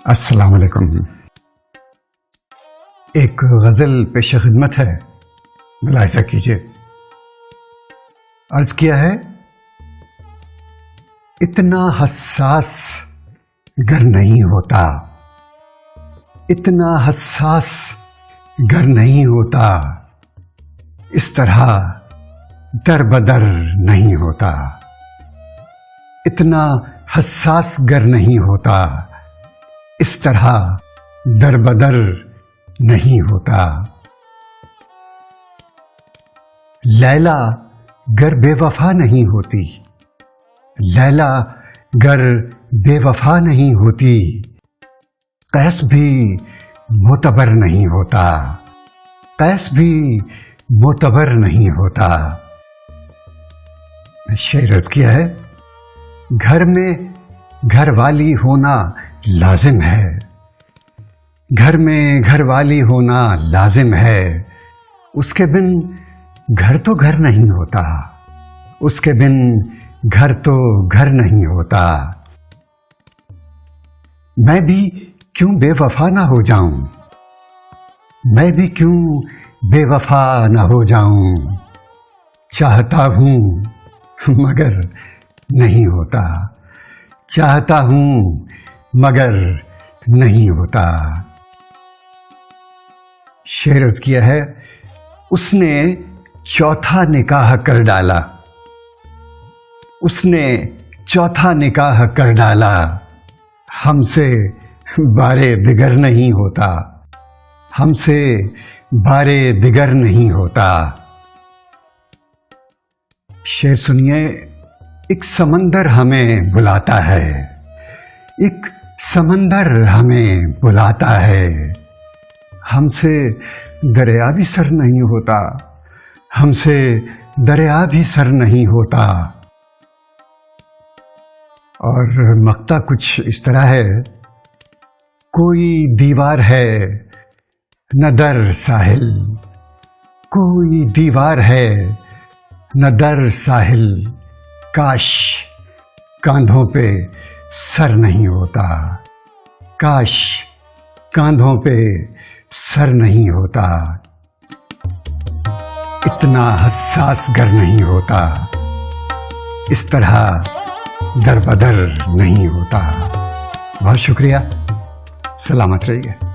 السلام علیکم۔ ایک غزل پیش خدمت ہے، ملاحظہ کیجیے۔ عرض کیا ہے، اتنا حساس گر نہیں ہوتا، اتنا حساس گر نہیں ہوتا، اس طرح در بدر نہیں ہوتا، اتنا حساس گر نہیں ہوتا، اس طرح در بدر نہیں ہوتا۔ لیلا گر بے وفا نہیں ہوتی، لیلا گر بے وفا نہیں ہوتی، قیس بھی معتبر نہیں ہوتا، قیس بھی معتبر نہیں ہوتا۔ شعر عرض کیا ہے، گھر میں گھر والی ہونا لازم ہے، گھر میں گھر والی ہونا لازم ہے، اس کے بن گھر تو گھر نہیں ہوتا، اس کے بن گھر تو گھر نہیں ہوتا۔ میں بھی کیوں بے وفا نہ ہو جاؤں، میں بھی کیوں بے وفا نہ ہو جاؤں، چاہتا ہوں مگر نہیں ہوتا، چاہتا ہوں مگر نہیں ہوتا۔ شعر عرض کیا ہے، اس نے چوتھا نکاح کر ڈالا، اس نے چوتھا نکاح کر ڈالا، ہم سے بارے دیگر نہیں ہوتا، ہم سے بارے دیگر نہیں ہوتا۔ شعر سنیے، ایک سمندر ہمیں بلاتا ہے، ایک سمندر ہمیں بلاتا ہے، ہم سے دریا بھی سر نہیں ہوتا، ہم سے دریا بھی سر نہیں ہوتا۔ اور مقطع کچھ اس طرح ہے، کوئی دیوار ہے نہ در ساحل، کوئی دیوار ہے نہ در ساحل، کاش کاندھوں پہ سر نہیں ہوتا، کاش کاندھوں پہ سر نہیں ہوتا، اتنا حساس گر نہیں ہوتا، اس طرح در بدر نہیں ہوتا۔ بہت شکریہ، سلامت رہیے۔